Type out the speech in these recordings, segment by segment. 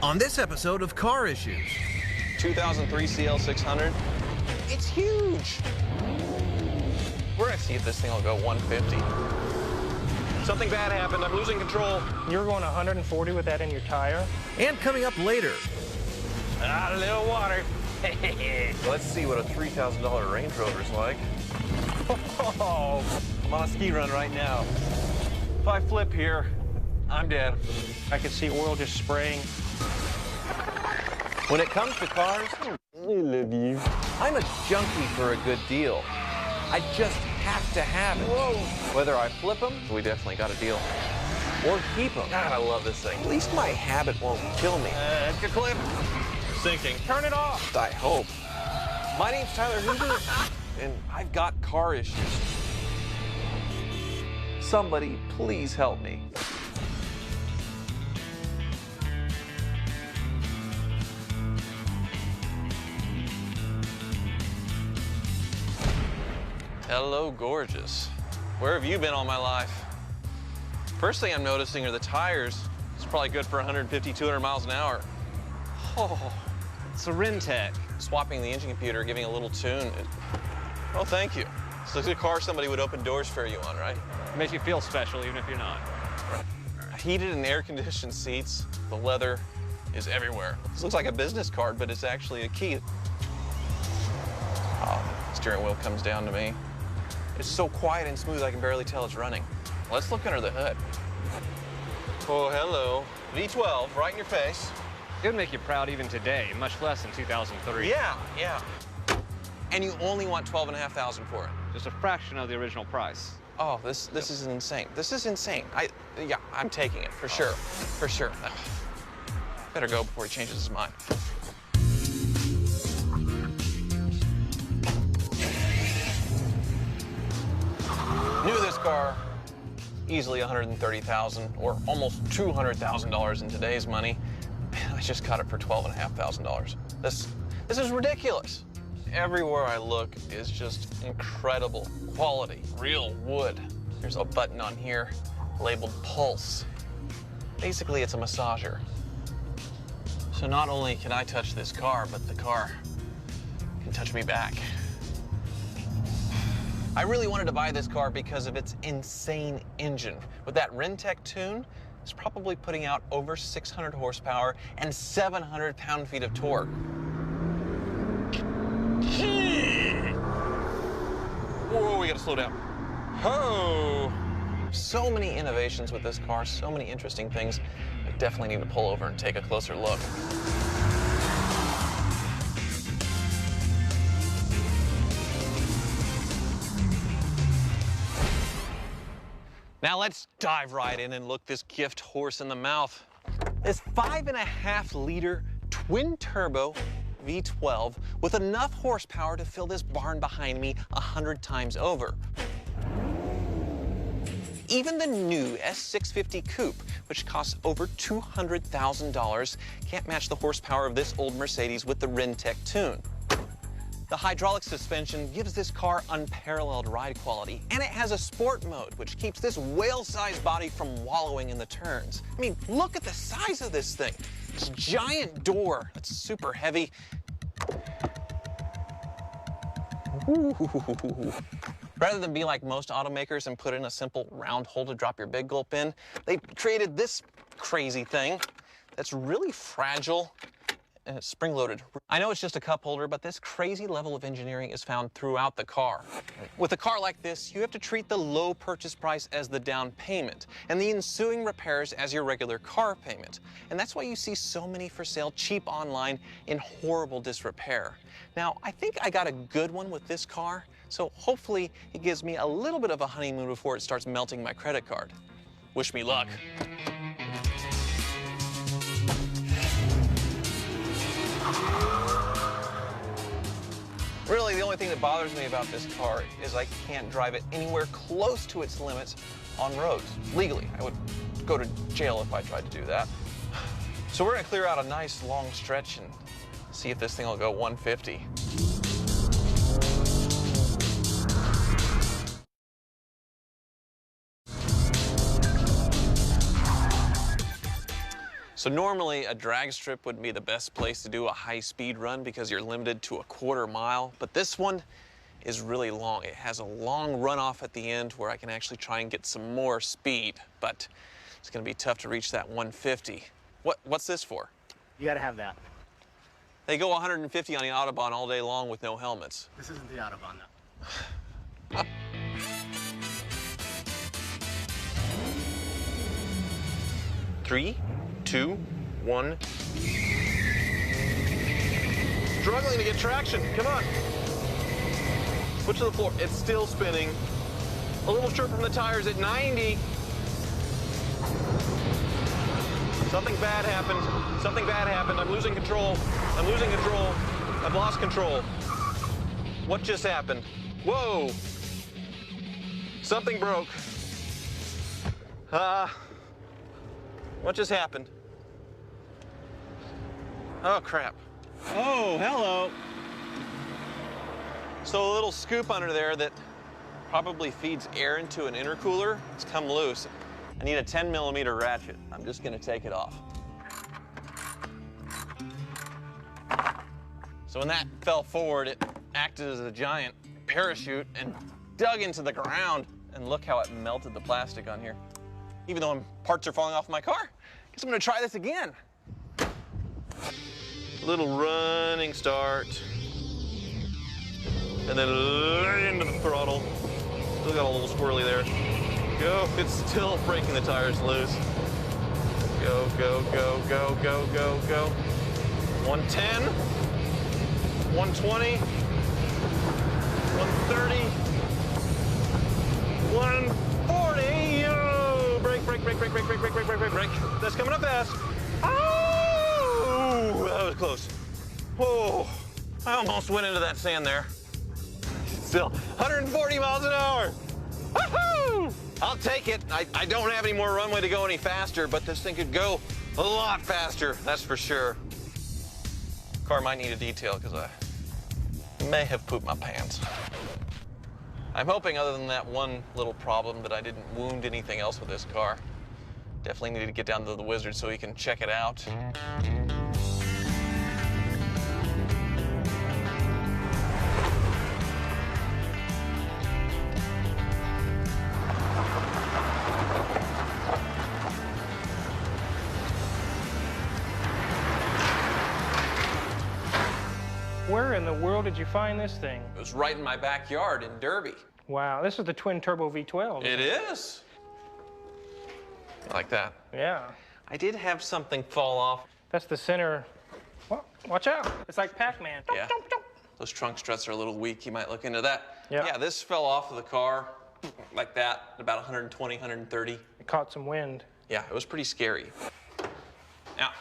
On this episode of Car Issues. 2003 CL600. It's huge. We're gonna see if this thing will go 150. Something bad happened. I'm losing control. You're going 140 with that in your tire? And coming up later. A little water. Let's see what a $3,000 Range Rover's like. Oh, I'm on a ski run right now. If I flip here, I'm dead. I could see oil just spraying. When it comes to cars, I'm a junkie for a good deal. I just have to have it. Whoa. Whether I flip them, we definitely got a deal, or keep them. God, I love this thing. At least my habit won't kill me. Good clip. Sinking. Turn it off. I hope. My name's Tyler Hoover, and I've got car issues. Somebody, please help me. Hello, gorgeous. Where have you been all my life? First thing I'm noticing are the tires. It's probably good for 150, 200 miles an hour. Oh, it's a Rentec. Swapping the engine computer, giving a little tune. Oh, thank you. It's like a car somebody would open doors for you on, right? It makes you feel special, even if you're not. Heated and air-conditioned seats. The leather is everywhere. This looks like a business card, but it's actually a key. Oh, the steering wheel comes down to me. It's so quiet and smooth, I can barely tell it's running. Let's look under the hood. Oh, hello. V12, right in your face. It would make you proud even today, much less in 2003. Yeah. And you only want $12,500 for it. Just a fraction of the original price. Oh, this is insane. This is insane. Yeah, I'm taking it, for sure. For sure. Better go before he changes his mind. New to this car, easily $130,000 or almost $200,000 in today's money. I just got it for $12,500. This is ridiculous. Everywhere I look is just incredible quality, real wood. There's a button on here labeled Pulse. Basically, it's a massager. So not only can I touch this car, but the car can touch me back. I really wanted to buy this car because of its insane engine. With that Rentec tune, it's probably putting out over 600 horsepower and 700 pound-feet of torque. Whoa, we gotta slow down. Oh! So many innovations with this car, so many interesting things. I definitely need to pull over and take a closer look. Now let's dive right in and look this gift horse in the mouth. This 5.5-liter twin-turbo V12 with enough horsepower to fill this barn behind me 100 times over. Even the new S650 Coupe, which costs over $200,000, can't match the horsepower of this old Mercedes with the Rentec tune. The hydraulic suspension gives this car unparalleled ride quality, and it has a sport mode, which keeps this whale-sized body from wallowing in the turns. I mean, look at the size of this thing. This giant door that's super heavy. Ooh. Rather than be like most automakers and put in a simple round hole to drop your big gulp in, they created this crazy thing that's really fragile and it's spring-loaded. I know it's just a cup holder, but this crazy level of engineering is found throughout the car. With a car like this, you have to treat the low purchase price as the down payment and the ensuing repairs as your regular car payment. And that's why you see so many for sale cheap online in horrible disrepair. Now, I think I got a good one with this car, so hopefully it gives me a little bit of a honeymoon before it starts melting my credit card. Wish me luck. Really, the only thing that bothers me about this car is I can't drive it anywhere close to its limits on roads, legally. I would go to jail if I tried to do that. So we're gonna clear out a nice long stretch and see if this thing will go 150. So normally a drag strip would be the best place to do a high-speed run because you're limited to a quarter mile, but this one is really long. It has a long runoff at the end where I can actually try and get some more speed, but it's gonna be tough to reach that 150. What's this for? You gotta have that. They go 150 on the Autobahn all day long with no helmets. This isn't the Autobahn, though. 3, 2, 1. Struggling to get traction. Come on. Foot to the floor. It's still spinning. A little trip from the tires at 90. Something bad happened. Something bad happened. I'm losing control. I'm losing control. I've lost control. What just happened? Whoa. Something broke. What just happened? Oh, crap. Oh, hello. So a little scoop under there that probably feeds air into an intercooler. It's come loose. I need a 10mm ratchet. I'm just gonna take it off. So when that fell forward, it acted as a giant parachute and dug into the ground. And look how it melted the plastic on here. Even though parts are falling off my car, guess I'm gonna try this again. Little running start. And then into the throttle. Still got a little squirrely there. Go, it's still breaking the tires loose. Go, go, go, go, go, go, go. 110, 120, 130, 140. Yo! Brake, brake, brake, brake, brake, brake, brake, brake, brake, brake, brake. That's coming up fast. Oh, that was close. Whoa, I almost went into that sand there. Still 140 miles an hour. Woohoo! I'll take it. I don't have any more runway to go any faster, but this thing could go a lot faster, that's for sure. Car might need a detail because I may have pooped my pants. I'm hoping, other than that one little problem, that I didn't wound anything else with this car. Definitely need to get down to the Wizard so he can check it out. Where in the world did you find this thing? It was right in my backyard in Derby. Wow, this is the twin turbo V12. It is. I like that. Yeah. I did have something fall off. That's the center. Well, watch out. It's like Pac-Man. Yeah. Those trunk struts are a little weak. You might look into that. Yeah. Yeah, this fell off of the car like that at about 120, 130. It caught some wind. Yeah, it was pretty scary. Now,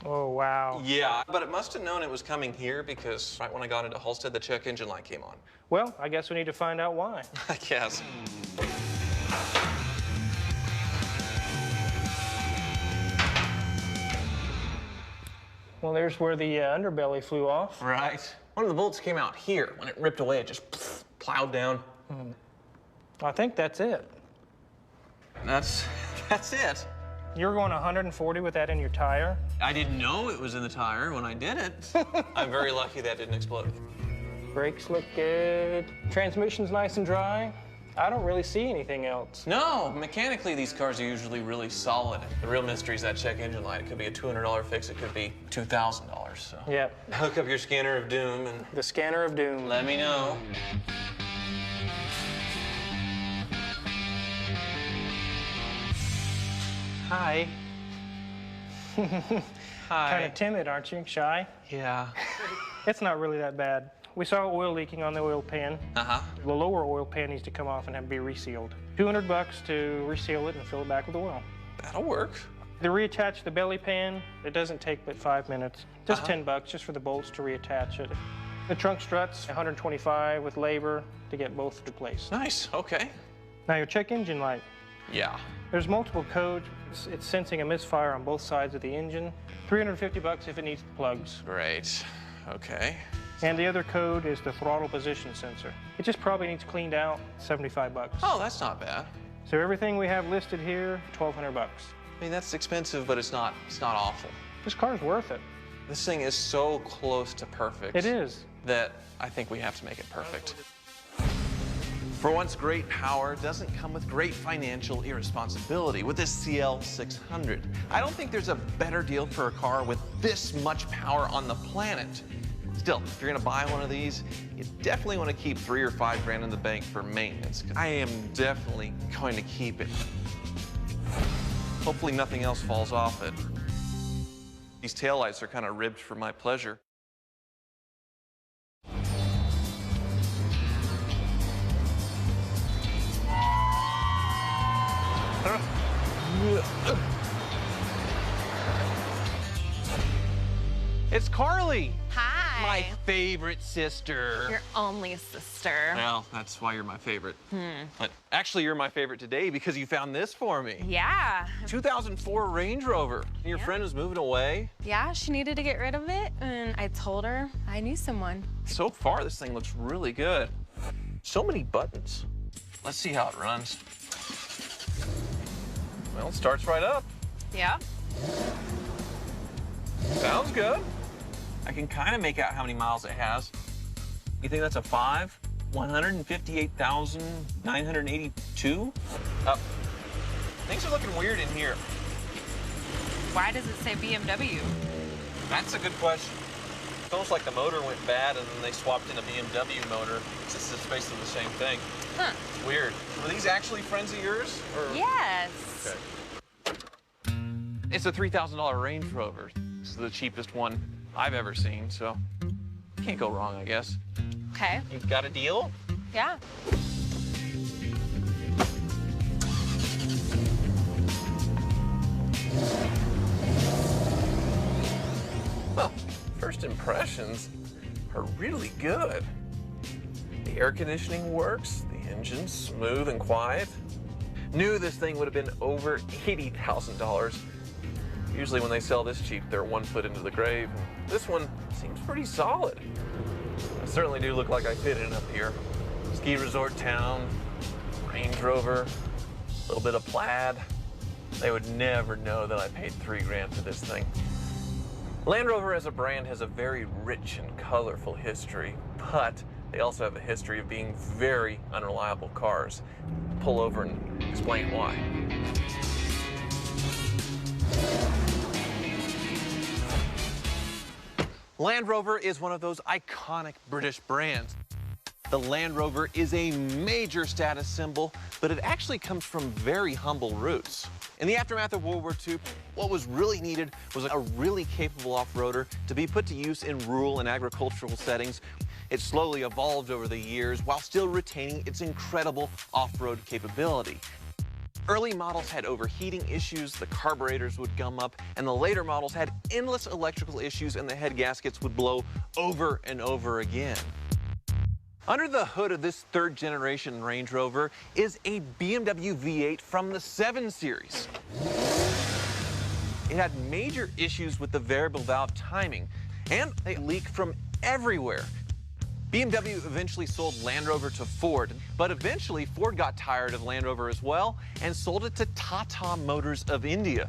Oh, wow. yeah, but it must have known it was coming here because right when I got into Halstead, the check engine light came on. Well, I guess we need to find out why. I guess. Well, there's where the underbelly flew off. Right. One of the bolts came out here. When it ripped away, it just plowed down. I think that's it. That's it. You were going 140 with that in your tire? I didn't know it was in the tire when I did it. I'm very lucky that didn't explode. Brakes look good. Transmission's nice and dry. I don't really see anything else. No, mechanically, these cars are usually really solid. The real mystery is that check engine light. It could be a $200 fix. It could be $2,000, so. Yep. Hook up your scanner of doom and The scanner of doom. let me know. Hi. Hi. Kind of timid, aren't you? Shy? Yeah. It's not really that bad. We saw oil leaking on the oil pan. Uh-huh. The lower oil pan needs to come off and be resealed. $200 to reseal it and fill it back with oil. That'll work. To reattach the belly pan, it doesn't take but 5 minutes. Just $10 just for the bolts to reattach it. The trunk struts, $125 with labor to get both replaced. Nice, okay. Now your check engine light. Yeah. There's multiple codes. It's sensing a misfire on both sides of the engine. $350 if it needs plugs. Great. Okay. And the other code is the throttle position sensor. It just probably needs cleaned out, $75. Oh, that's not bad. So everything we have listed here, $1,200. I mean, that's expensive, but it's not awful. This car's worth it. This thing is so close to perfect. It is. That I think we have to make it perfect. For once, great power doesn't come with great financial irresponsibility with this CL600. I don't think there's a better deal for a car with this much power on the planet. Still, if you're gonna buy one of these, you definitely wanna keep $3 or $5 grand in the bank for maintenance. I am definitely going to keep it. Hopefully nothing else falls off it. These taillights are kind of ribbed for my pleasure. It's Carly. Hi. My favorite sister. Your only sister. Well, that's why you're my favorite. But actually, you're my favorite today because you found this for me. Yeah. 2004 Range Rover. And your friend was moving away. Yeah, she needed to get rid of it, and I told her I knew someone. So far, this thing looks really good. So many buttons. Let's see how it runs. Well, it starts right up. Yeah. Sounds good. I can kind of make out how many miles it has. You think that's a 5? 158,982? Things are looking weird in here. Why does it say BMW? That's a good question. It's almost like the motor went bad and then they swapped in a BMW motor. It's just basically the same thing. Huh. It's weird. Were these actually friends of yours? Or... Yes. Okay. It's a $3,000 Range Rover. This is the cheapest one I've ever seen, so can't go wrong, I guess. Okay. You got a deal? Yeah. Well, first impressions are really good. The air conditioning works, the engine's smooth and quiet. Knew this thing would have been over $80,000. Usually when they sell this cheap, they're 1 foot into the grave. This one seems pretty solid. I certainly do look like I fit in up here. Ski resort town, Range Rover, a little bit of plaid. They would never know that I paid $3 grand for this thing. Land Rover as a brand has a very rich and colorful history, but they also have a history of being very unreliable cars. Pull over and explain why. Land Rover is one of those iconic British brands. The Land Rover is a major status symbol, but it actually comes from very humble roots. In the aftermath of World War II, what was really needed was a really capable off-roader to be put to use in rural and agricultural settings. It slowly evolved over the years while still retaining its incredible off-road capability. Early models had overheating issues, the carburetors would gum up, and the later models had endless electrical issues and the head gaskets would blow over and over again. Under the hood of this third generation Range Rover is a BMW V8 from the 7 Series. It had major issues with the variable valve timing, and they leaked from everywhere. BMW eventually sold Land Rover to Ford, but eventually Ford got tired of Land Rover as well and sold it to Tata Motors of India.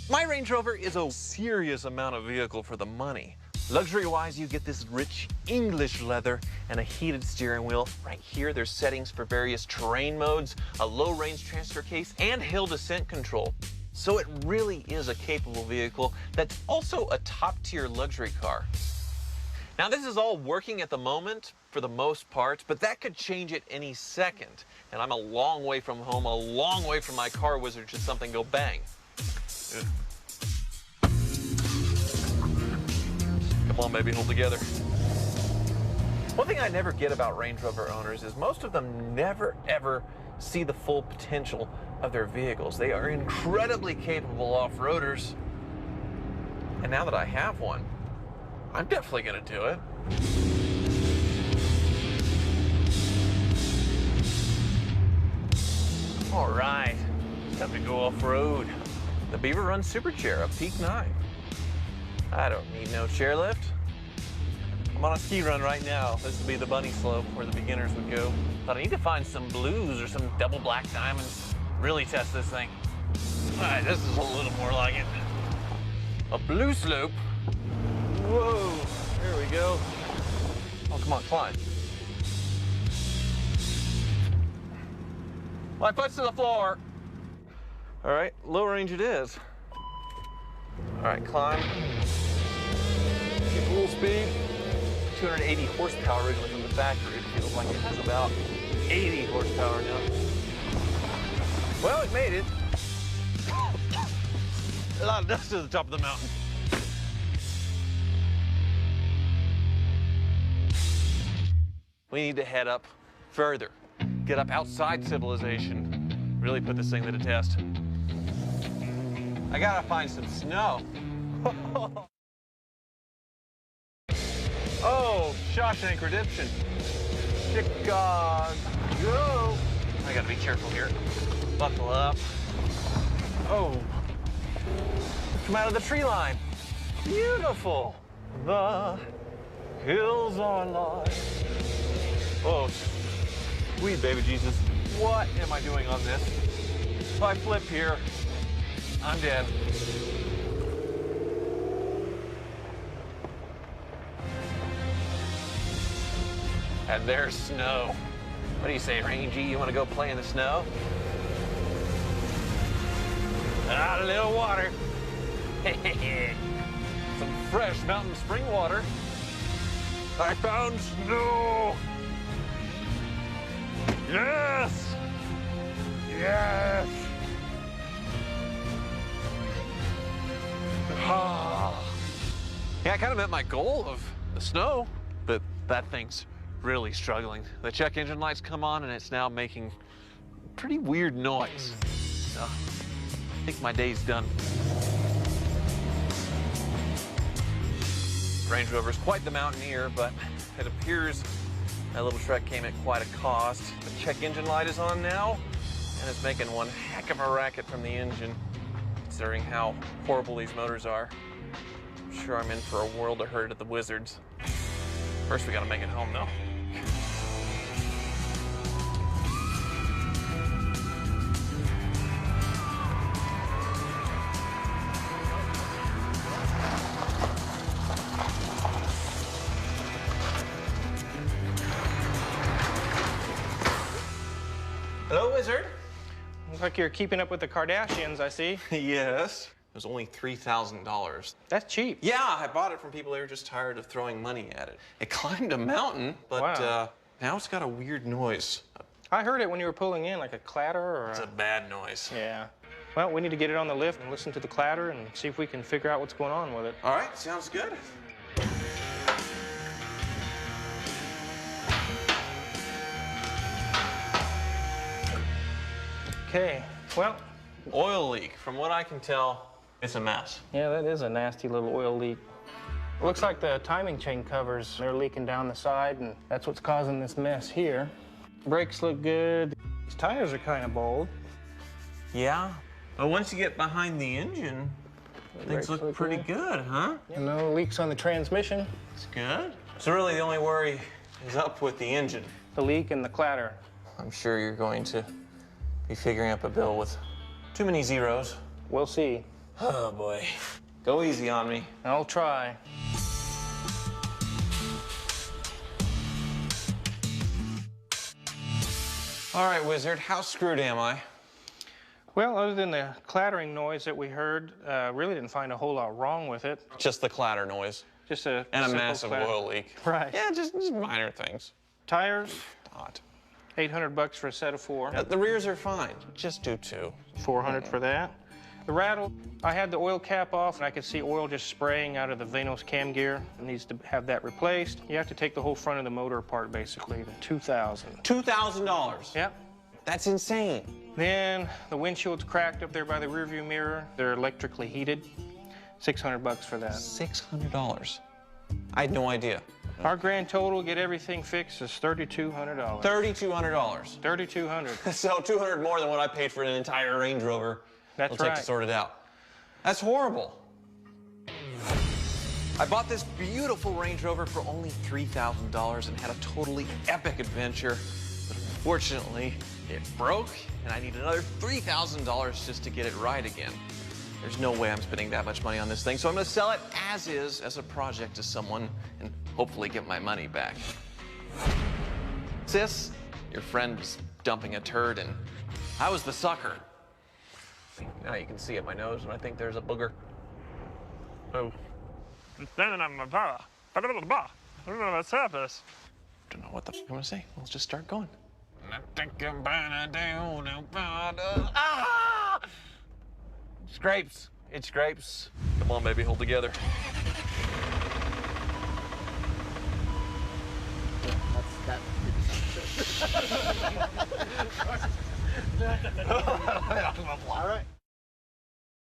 My Range Rover is a serious amount of vehicle for the money. Luxury-wise, you get this rich English leather and a heated steering wheel. Right here, there's settings for various terrain modes, a low-range transfer case, and hill descent control. So it really is a capable vehicle that's also a top-tier luxury car. Now, this is all working at the moment for the most part, but that could change at any second. And I'm a long way from home, a long way from my car wizard should something go bang. Ugh. Come on, baby, hold together. One thing I never get about Range Rover owners is most of them never, ever see the full potential of their vehicles. They are incredibly capable off-roaders. And now that I have one, I'm definitely gonna do it. All right, it's time to go off-road. The Beaver Run Super Chair, a Peak 9. I don't need no chairlift. I'm on a ski run right now. This would be the bunny slope where the beginners would go. But I need to find some blues or some double black diamonds. Really test this thing. right, this is a little more like it. A blue slope. Whoa, there we go. Oh, come on, climb. My foot's to the floor. All right, low range it is. All right, climb. Get full speed. 280 horsepower originally from the factory. It feels like it has about 80 horsepower now. Well, it made it. A lot of dust to the top of the mountain. We need to head up further. Get up outside civilization. Really put this thing to the test. I gotta find some snow. Oh, Shawshank Redemption. Chicago. I gotta be careful here. Buckle up. Oh. Come out of the tree line. Beautiful. The hills are alive. Oh, sweet baby Jesus. What am I doing on this? If I flip here, I'm dead. And there's snow. What do you say, Rangy? You want to go play in the snow? Ah, a little water. Some fresh mountain spring water. I found snow. Yes! Yes! Ah. Yeah, I kind of met my goal of the snow, but that thing's really struggling. The check engine lights come on and it's now making pretty weird noise. So, I think my day's done. Range Rover's quite the mountaineer, but it appears that little Trek came at quite a cost. The check engine light is on now, and it's making one heck of a racket from the engine, considering how horrible these motors are. I'm sure I'm in for a world of hurt at the Wizards. First, we gotta make it home, though. Hello, Wizard. Looks like you're keeping up with the Kardashians, I see. Yes. It was only $3,000. That's cheap. Yeah, I bought it from people who were just tired of throwing money at it. It climbed a mountain, but Wow. Now it's got a weird noise. I heard it when you were pulling in, like a clatter or It's a bad noise. Yeah. Well, we need to get it on the lift and listen to the clatter and see if we can figure out what's going on with it. All right, sounds good. Okay, well, Oil leak. From what I can tell, it's a mess. yeah, that is a nasty little oil leak. It looks like the timing chain covers, they're leaking down the side, and that's what's causing this mess here. Brakes look good. These tires are kind of bold. Yeah, but once you get behind the engine, things brakes look pretty good, huh? And no leaks on the transmission. It's good. So really the only worry is up with the engine. The leak and the clatter. I'm sure you're going to be figuring up a bill with too many zeros. We'll see. Oh, boy. Go easy on me. I'll try. All right, Wizard, how screwed am I? Well, other than the clattering noise that we heard, really didn't find a whole lot wrong with it. Just the clatter noise. Just a And a simple massive clatter. oil leak. Right. Yeah, just minor things. Tires, Not. $800 for a set of 4. The rears are fine. Just do 2. $400 for that. The rattle, I had the oil cap off and I could see oil just spraying out of the Vanos cam gear. It needs to have that replaced. You have to take the whole front of the motor apart, basically, to $2,000. $2,000. Yep. That's insane. Then the windshield's cracked up there by the rearview mirror. They're electrically heated. $600 for that. $600. I had no idea. Our grand total, get everything fixed, is $3,200. $3,200. $3,200. So $200 more than what I paid for an entire Range Rover. That's It'll take right. to sort it out. That's horrible. I bought this beautiful Range Rover for only $3,000 and had a totally epic adventure. But unfortunately, It broke, and I need another $3,000 just to get it right again. There's no way I'm spending that much money on this thing, so I'm gonna sell it as is, as a project to someone, and hopefully get my money back. Sis, your friend was dumping a turd, and I was the sucker. Now you can see at my nose when I think there's a booger. Oh. Then I'm a bar. I don't know what's surface. Don't know what the f I'm gonna say. Let's just start going. Ah! Scrapes. It scrapes. Come on, baby, hold together.